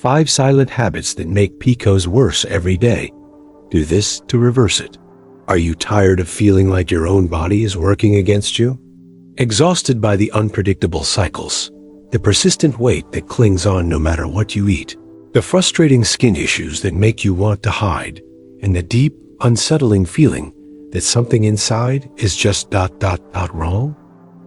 5 silent habits that make PCOS worse every day. Do this to reverse it. Are you tired of feeling like your own body is working against you? Exhausted by the unpredictable cycles, the persistent weight that clings on no matter what you eat, the frustrating skin issues that make you want to hide, and the deep, unsettling feeling that something inside is just ... wrong?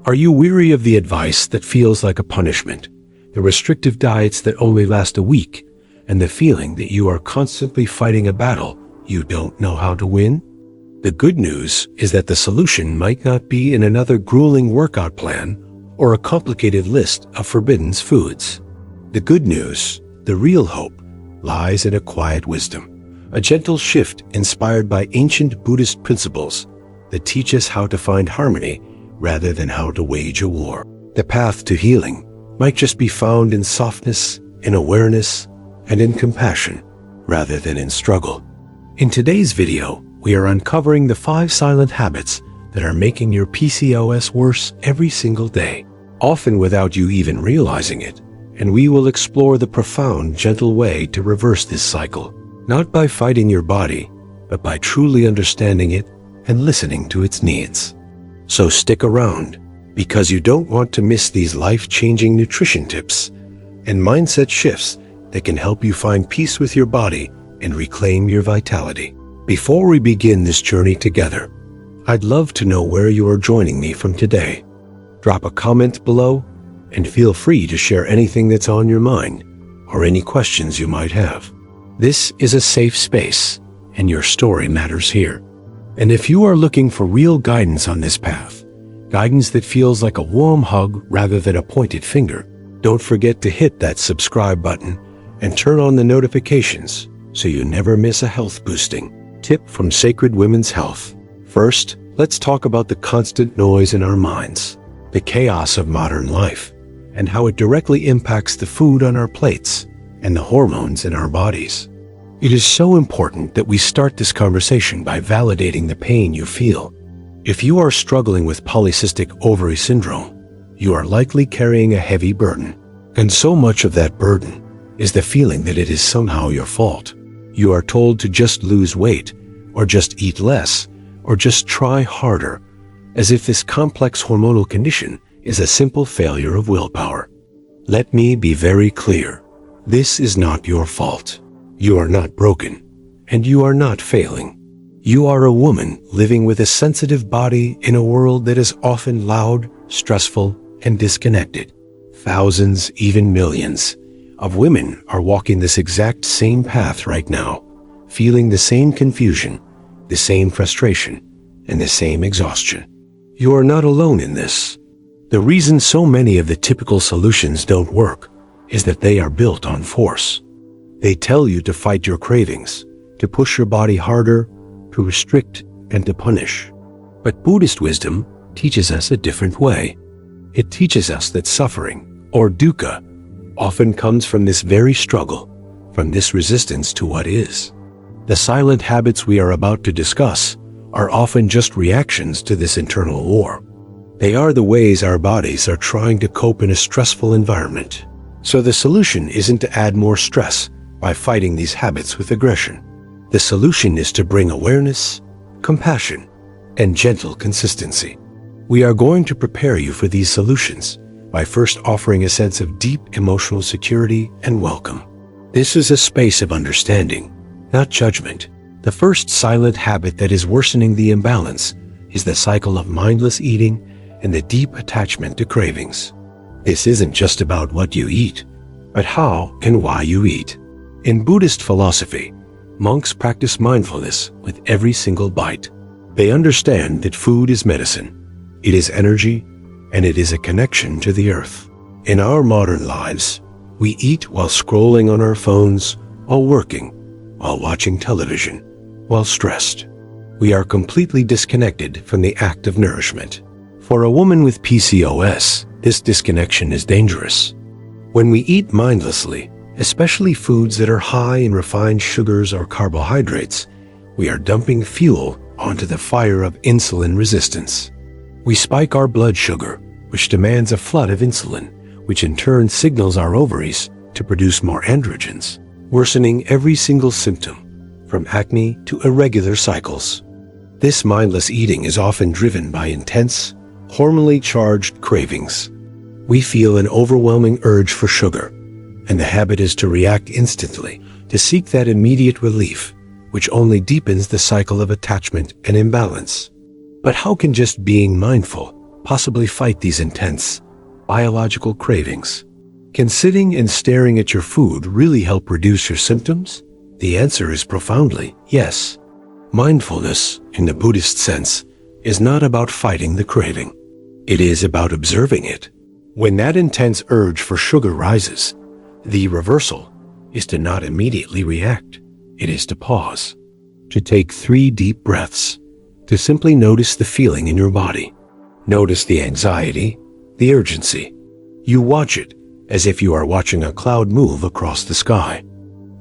Are you weary of the advice that feels like a punishment, the restrictive diets that only last a week, and the feeling that you are constantly fighting a battle you don't know how to win? The good news is that the solution might not be in another grueling workout plan or a complicated list of forbidden foods. The good news, the real hope, lies in a quiet wisdom, a gentle shift inspired by ancient Buddhist principles that teach us how to find harmony rather than how to wage a war. The path to healing might just be found in softness, in awareness, and in compassion, rather than in struggle. In today's video, we are uncovering the 5 silent habits that are making your PCOS worse every single day, often without you even realizing it, and we will explore the profound, gentle way to reverse this cycle, not by fighting your body, but by truly understanding it and listening to its needs. So stick around, because you don't want to miss these life-changing nutrition tips and mindset shifts that can help you find peace with your body and reclaim your vitality. Before we begin this journey together, I'd love to know where you are joining me from today. Drop a comment below and feel free to share anything that's on your mind or any questions you might have. This is a safe space, and your story matters here. And if you are looking for real guidance on this path, guidance that feels like a warm hug rather than a pointed finger, don't forget to hit that subscribe button and turn on the notifications so you never miss a health-boosting tip from Sacred Women's Health. First, let's talk about the constant noise in our minds, the chaos of modern life, and how it directly impacts the food on our plates and the hormones in our bodies. It is so important that we start this conversation by validating the pain you feel. If you are struggling with polycystic ovary syndrome, you are likely carrying a heavy burden, and so much of that burden is the feeling that it is somehow your fault. You are told to just lose weight, or just eat less, or just try harder, as if this complex hormonal condition is a simple failure of willpower. Let me be very clear. This is not your fault. You are not broken, and you are not failing. You are a woman living with a sensitive body in a world that is often loud, stressful, and disconnected. Thousands, even millions, of women are walking this exact same path right now, feeling the same confusion, the same frustration, and the same exhaustion. You are not alone in this. The reason so many of the typical solutions don't work is that they are built on force. They tell you to fight your cravings, to push your body harder, to restrict, and to punish. But Buddhist wisdom teaches us a different way. It teaches us that suffering, or dukkha, often comes from this very struggle, from this resistance to what is. The silent habits we are about to discuss are often just reactions to this internal war. They are the ways our bodies are trying to cope in a stressful environment. So the solution isn't to add more stress by fighting these habits with aggression. The solution is to bring awareness, compassion, and gentle consistency. We are going to prepare you for these solutions by first offering a sense of deep emotional security and welcome. This is a space of understanding, not judgment. The first silent habit that is worsening the imbalance is the cycle of mindless eating and the deep attachment to cravings. This isn't just about what you eat, but how and why you eat. In Buddhist philosophy, monks practice mindfulness with every single bite. They understand that food is medicine, it is energy, and it is a connection to the earth. In our modern lives, we eat while scrolling on our phones, while working, while watching television, while stressed. We are completely disconnected from the act of nourishment. For a woman with PCOS, this disconnection is dangerous. When we eat mindlessly, especially foods that are high in refined sugars or carbohydrates, we are dumping fuel onto the fire of insulin resistance. We spike our blood sugar, which demands a flood of insulin, which in turn signals our ovaries to produce more androgens, worsening every single symptom, from acne to irregular cycles. This mindless eating is often driven by intense, hormonally charged cravings. We feel an overwhelming urge for sugar, and the habit is to react instantly, to seek that immediate relief, which only deepens the cycle of attachment and imbalance. But how can just being mindful possibly fight these intense, biological cravings? Can sitting and staring at your food really help reduce your symptoms? The answer is profoundly yes. Mindfulness, in the Buddhist sense, is not about fighting the craving. It is about observing it. When that intense urge for sugar rises, the reversal is to not immediately react. It is to pause, to take 3 deep breaths, to simply notice the feeling in your body. Notice the anxiety, the urgency. You watch it as if you are watching a cloud move across the sky.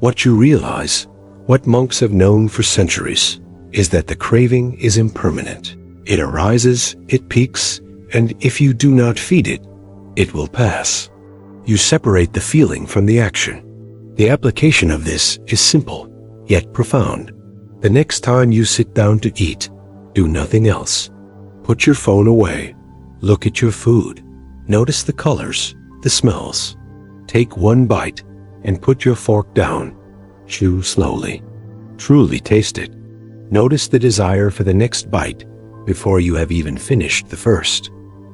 What you realize, what monks have known for centuries, is that the craving is impermanent. It arises, it peaks, and if you do not feed it, it will pass. You separate the feeling from the action. The application of this is simple, yet profound. The next time you sit down to eat, do nothing else. Put your phone away. Look at your food. Notice the colors, the smells. Take 1 bite and put your fork down. Chew slowly. Truly taste it. Notice the desire for the next bite before you have even finished the first.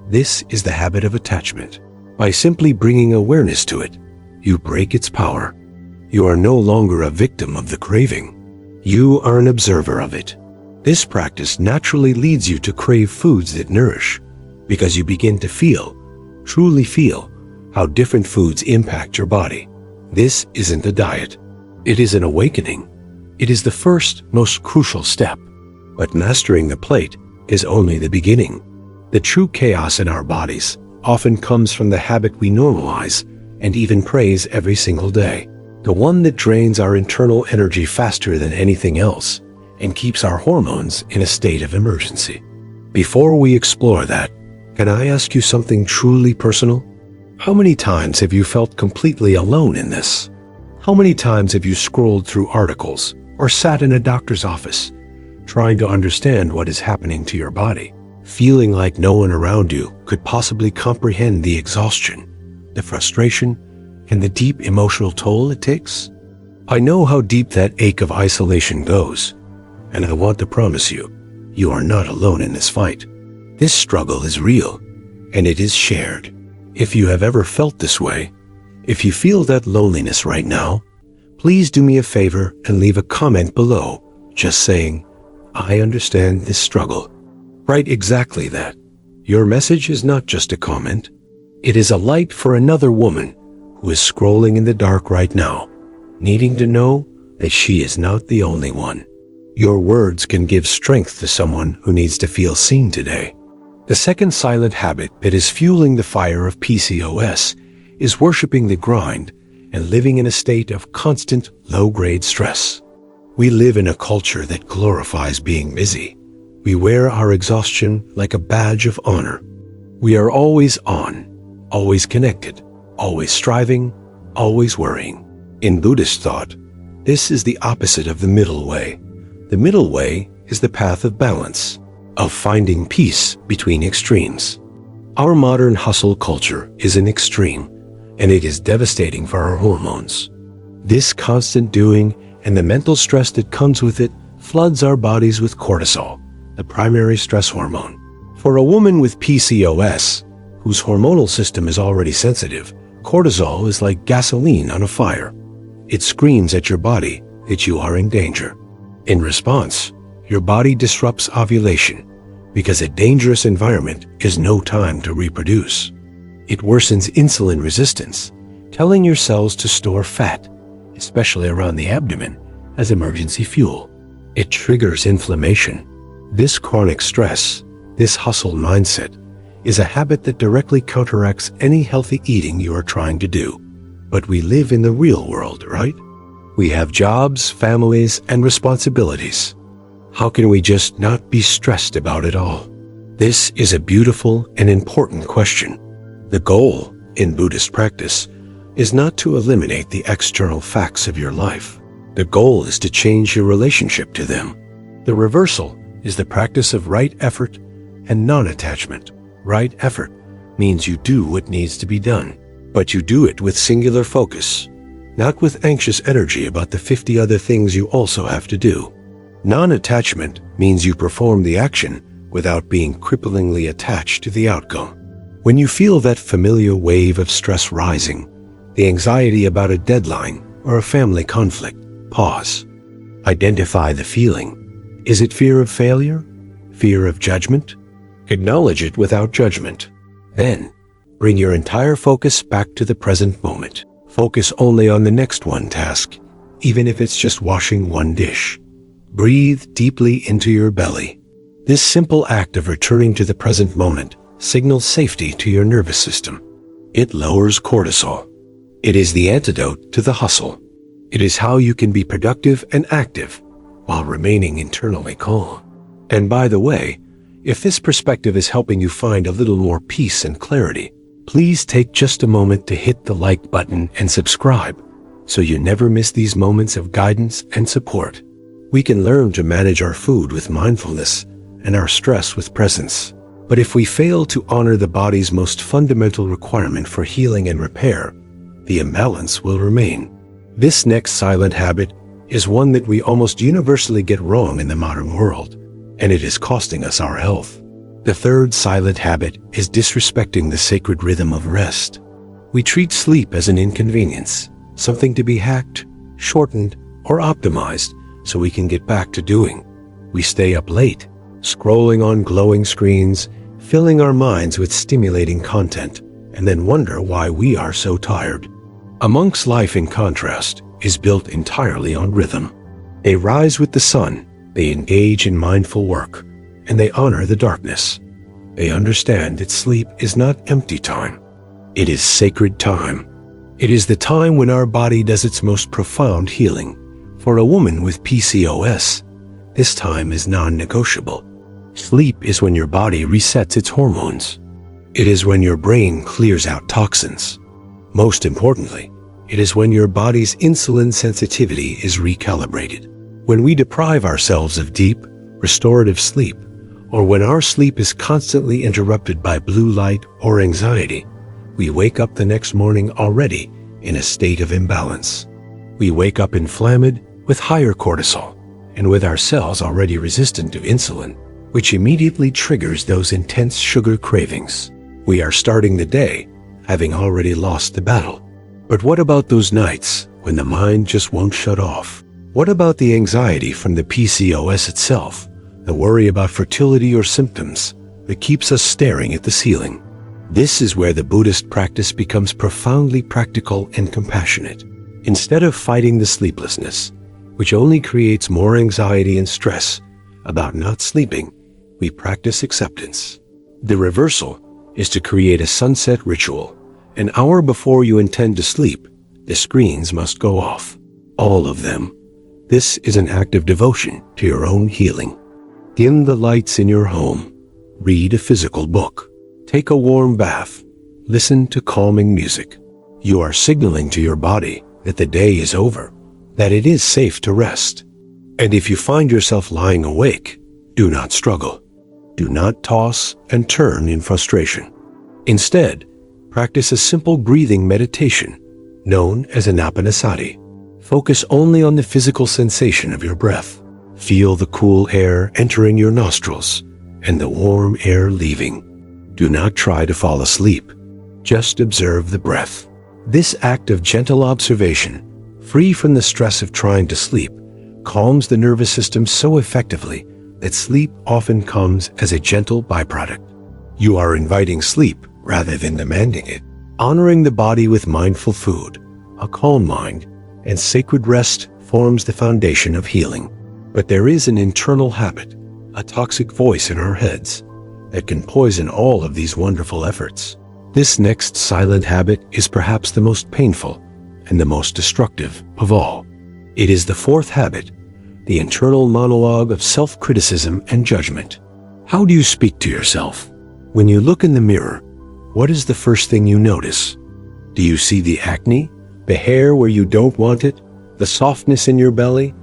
This is the habit of attachment. By simply bringing awareness to it, you break its power. You are no longer a victim of the craving. You are an observer of it. This practice naturally leads you to crave foods that nourish, because you begin to feel, truly feel, how different foods impact your body. This isn't a diet. It is an awakening. It is the first, most crucial step. But mastering the plate is only the beginning. The true chaos in our bodies often comes from the habit we normalize and even praise every single day. The one that drains our internal energy faster than anything else and keeps our hormones in a state of emergency. Before we explore that, can I ask you something truly personal? How many times have you felt completely alone in this? How many times have you scrolled through articles or sat in a doctor's office trying to understand what is happening to your body, feeling like no one around you could possibly comprehend the exhaustion, the frustration, and the deep emotional toll it takes? I know how deep that ache of isolation goes, and I want to promise you, you are not alone in this fight. This struggle is real, and it is shared. If you have ever felt this way, if you feel that loneliness right now, please do me a favor and leave a comment below, just saying, I understand this struggle. Write exactly that. Your message is not just a comment. It is a light for another woman who is scrolling in the dark right now, needing to know that she is not the only one. Your words can give strength to someone who needs to feel seen today. The second silent habit that is fueling the fire of PCOS is worshiping the grind and living in a state of constant low-grade stress. We live in a culture that glorifies being busy. We wear our exhaustion like a badge of honor. We are always on, always connected, always striving, always worrying. In Buddhist thought, this is the opposite of the middle way. The middle way is the path of balance, of finding peace between extremes. Our modern hustle culture is an extreme, and it is devastating for our hormones. This constant doing and the mental stress that comes with it floods our bodies with cortisol, the primary stress hormone. For a woman with PCOS, whose hormonal system is already sensitive, cortisol is like gasoline on a fire. It screams at your body that you are in danger. In response, your body disrupts ovulation because a dangerous environment is no time to reproduce. It worsens insulin resistance, telling your cells to store fat, especially around the abdomen, as emergency fuel. It triggers inflammation. This chronic stress, this hustle mindset, is a habit that directly counteracts any healthy eating you are trying to do. But we live in the real world, right? We have jobs, families, and responsibilities. How can we just not be stressed about it all? This is a beautiful and important question. The goal, in Buddhist practice, is not to eliminate the external facts of your life. The goal is to change your relationship to them. The reversal is the practice of right effort and non-attachment. Right effort means you do what needs to be done, but you do it with singular focus, not with anxious energy about the 50 other things you also have to do. Non-attachment means you perform the action without being cripplingly attached to the outcome. When you feel that familiar wave of stress rising, the anxiety about a deadline or a family conflict, pause. Identify the feeling. Is it fear of failure? Fear of judgment? Acknowledge it without judgment. Then, bring your entire focus back to the present moment. Focus only on the next one task, even if it's just washing one dish. Breathe deeply into your belly. This simple act of returning to the present moment signals safety to your nervous system. It lowers cortisol. It is the antidote to the hustle. It is how you can be productive and active while remaining internally calm. And by the way, if this perspective is helping you find a little more peace and clarity, please take just a moment to hit the like button and subscribe so you never miss these moments of guidance and support. We can learn to manage our food with mindfulness and our stress with presence. But if we fail to honor the body's most fundamental requirement for healing and repair, the imbalance will remain. This next silent habit is one that we almost universally get wrong in the modern world, and it is costing us our health. The third silent habit is disrespecting the sacred rhythm of rest. We treat sleep as an inconvenience, something to be hacked, shortened, or optimized so we can get back to doing. We stay up late, scrolling on glowing screens, filling our minds with stimulating content, and then wonder why we are so tired. A monk's life, in contrast, is built entirely on rhythm. They rise with the sun, they engage in mindful work, and they honor the darkness. They understand that sleep is not empty time. It is sacred time. It is the time when our body does its most profound healing. For a woman with PCOS, this time is non-negotiable. Sleep is when your body resets its hormones. It is when your brain clears out toxins. Most importantly, it is when your body's insulin sensitivity is recalibrated. When we deprive ourselves of deep, restorative sleep, or when our sleep is constantly interrupted by blue light or anxiety, we wake up the next morning already in a state of imbalance. We wake up inflamed with higher cortisol and with our cells already resistant to insulin, which immediately triggers those intense sugar cravings. We are starting the day having already lost the battle. But what about those nights when the mind just won't shut off? What about the anxiety from the PCOS itself, the worry about fertility or symptoms that keeps us staring at the ceiling? This is where the Buddhist practice becomes profoundly practical and compassionate. Instead of fighting the sleeplessness, which only creates more anxiety and stress about not sleeping, we practice acceptance. The reversal is to create a sunset ritual. An hour before you intend to sleep, the screens must go off. All of them. This is an act of devotion to your own healing. Dim the lights in your home. Read a physical book. Take a warm bath. Listen to calming music. You are signaling to your body that the day is over, that it is safe to rest. And if you find yourself lying awake, do not struggle. Do not toss and turn in frustration. Instead, practice a simple breathing meditation known as anapanasati. Focus only on the physical sensation of your breath. Feel the cool air entering your nostrils and the warm air leaving. Do not try to fall asleep. Just observe the breath. This act of gentle observation, free from the stress of trying to sleep, calms the nervous system so effectively that sleep often comes as a gentle byproduct. You are inviting sleep rather than demanding it. Honoring the body with mindful food, a calm mind, and sacred rest forms the foundation of healing. But there is an internal habit, a toxic voice in our heads, that can poison all of these wonderful efforts. This next silent habit is perhaps the most painful and the most destructive of all. It is the fourth habit, the internal monologue of self-criticism and judgment. How do you speak to yourself? When you look in the mirror, what is the first thing you notice? Do you see the acne, the hair where you don't want it, the softness in your belly,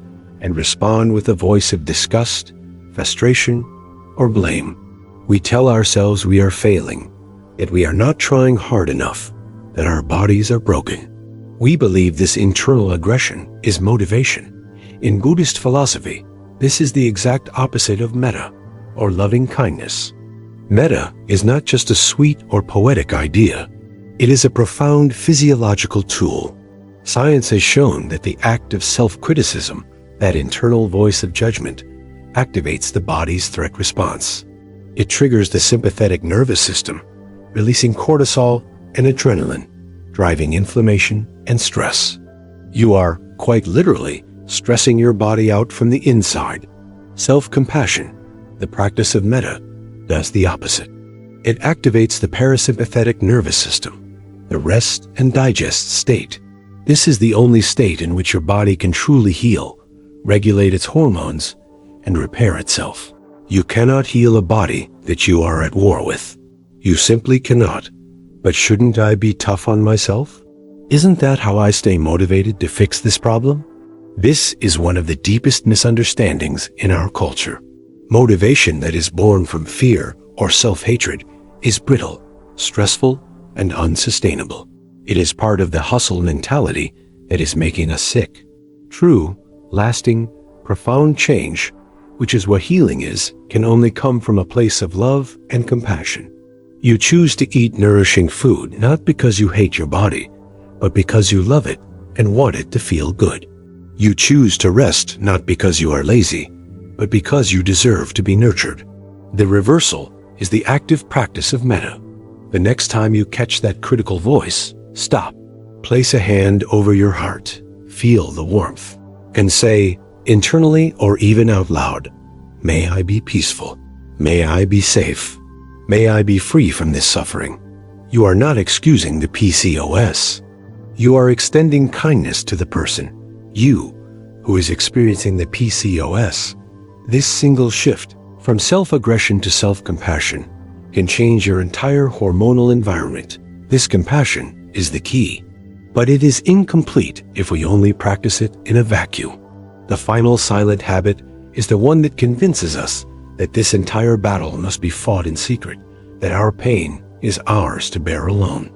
and respond with a voice of disgust, frustration, or blame? We tell ourselves we are failing, yet we are not trying hard enough, that our bodies are broken. We believe this internal aggression is motivation. In Buddhist philosophy, this is the exact opposite of metta, or loving kindness. Metta is not just a sweet or poetic idea. It is a profound physiological tool. Science has shown that the act of self-criticism, that internal voice of judgment, activates the body's threat response. It triggers the sympathetic nervous system, releasing cortisol and adrenaline, driving inflammation and stress. You are, quite literally, stressing your body out from the inside. Self-compassion, the practice of metta, does the opposite. It activates the parasympathetic nervous system, the rest and digest state. This is the only state in which your body can truly heal, regulate its hormones, and repair itself. You cannot heal a body that you are at war with. You simply cannot. But shouldn't I be tough on myself? Isn't that how I stay motivated to fix this problem? This is one of the deepest misunderstandings in our culture. Motivation that is born from fear or self-hatred is brittle, stressful, and unsustainable. It is part of the hustle mentality that is making us sick. True, lasting, profound change, which is what healing is, can only come from a place of love and compassion. You choose to eat nourishing food not because you hate your body, but because you love it and want it to feel good. You choose to rest not because you are lazy, but because you deserve to be nurtured. The reversal is the active practice of metta. The next time you catch that critical voice, stop. Place a hand over your heart, feel the warmth, and say, internally or even out loud, "May I be peaceful. May I be safe. May I be free from this suffering." You are not excusing the PCOS. You are extending kindness to the person, you, who is experiencing the PCOS. This single shift from self-aggression to self-compassion can change your entire hormonal environment. This compassion is the key. But it is incomplete if we only practice it in a vacuum. The final silent habit is the one that convinces us that this entire battle must be fought in secret, that our pain is ours to bear alone.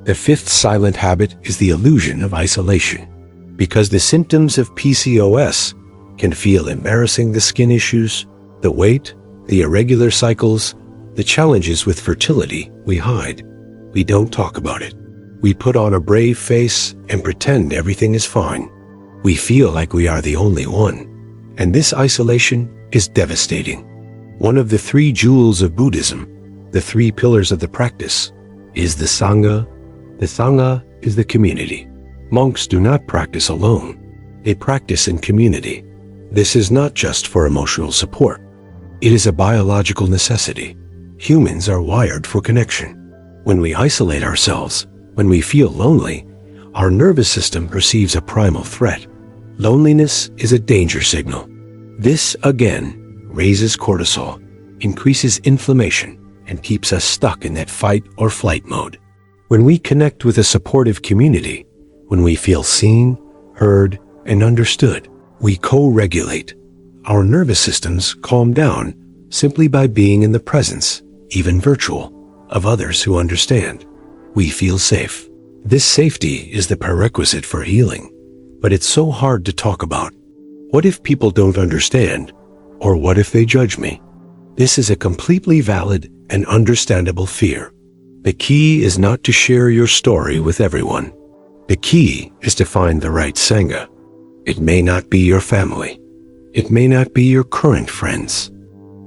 The fifth silent habit is the illusion of isolation. Because the symptoms of PCOS can feel embarrassing: the skin issues, the weight, the irregular cycles, the challenges with fertility, we hide. We don't talk about it. We put on a brave face and pretend everything is fine. We feel like we are the only one. And this isolation is devastating. One of the three jewels of Buddhism, the three pillars of the practice, is the Sangha. The Sangha is the community. Monks do not practice alone. They practice in community. This is not just for emotional support. It is a biological necessity. Humans are wired for connection. When we isolate ourselves, when we feel lonely, our nervous system perceives a primal threat. Loneliness is a danger signal. This, again, raises cortisol, increases inflammation, and keeps us stuck in that fight or flight mode. When we connect with a supportive community, when we feel seen, heard, and understood, we co-regulate. Our nervous systems calm down simply by being in the presence, even virtual, of others who understand. We feel safe. This safety is the prerequisite for healing, but it's so hard to talk about. What if people don't understand? Or what if they judge me? This is a completely valid and understandable fear. The key is not to share your story with everyone. The key is to find the right Sangha. It may not be your family. It may not be your current friends.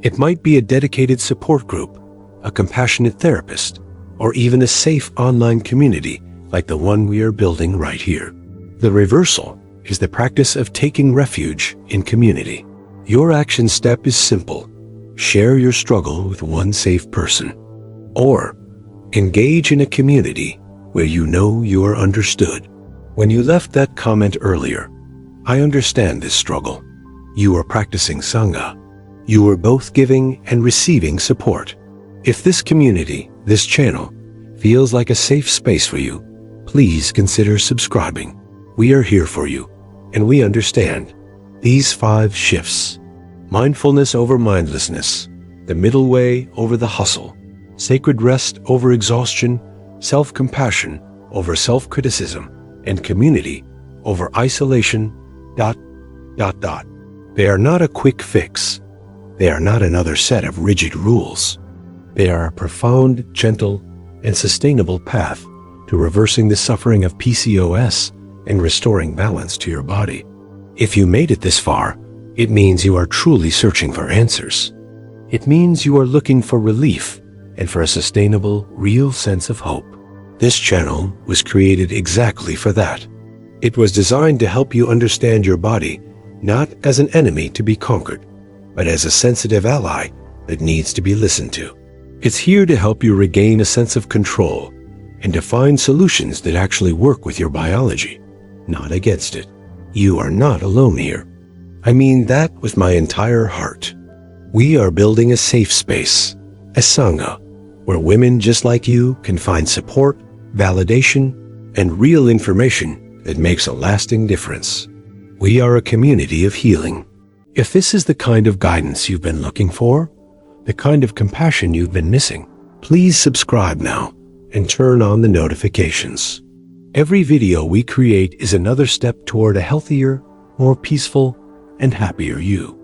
It might be a dedicated support group, a compassionate therapist, or even a safe online community like the one we are building right here. The reversal is the practice of taking refuge in community. Your action step is simple. Share your struggle with one safe person. Or engage in a community where you know you are understood. When you left that comment earlier, I understand this struggle. You are practicing Sangha. You are both giving and receiving support. If this community, this channel, feels like a safe space for you, please consider subscribing. We are here for you, and we understand. These 5 shifts: mindfulness over mindlessness, the middle way over the hustle, sacred rest over exhaustion, self-compassion over self-criticism, and community over isolation, ... They are not a quick fix. They are not another set of rigid rules. They are a profound, gentle, and sustainable path to reversing the suffering of PCOS and restoring balance to your body. If you made it this far, it means you are truly searching for answers. It means you are looking for relief and for a sustainable, real sense of hope. This channel was created exactly for that. It was designed to help you understand your body, not as an enemy to be conquered, but as a sensitive ally that needs to be listened to. It's here to help you regain a sense of control and to find solutions that actually work with your biology, not against it. You are not alone here. I mean that with my entire heart. We are building a safe space, a sangha, where women just like you can find support, validation, and real information that makes a lasting difference. We are a community of healing. If this is the kind of guidance you've been looking for, the kind of compassion you've been missing, please subscribe now and turn on the notifications. Every video we create is another step toward a healthier, more peaceful, and happier you.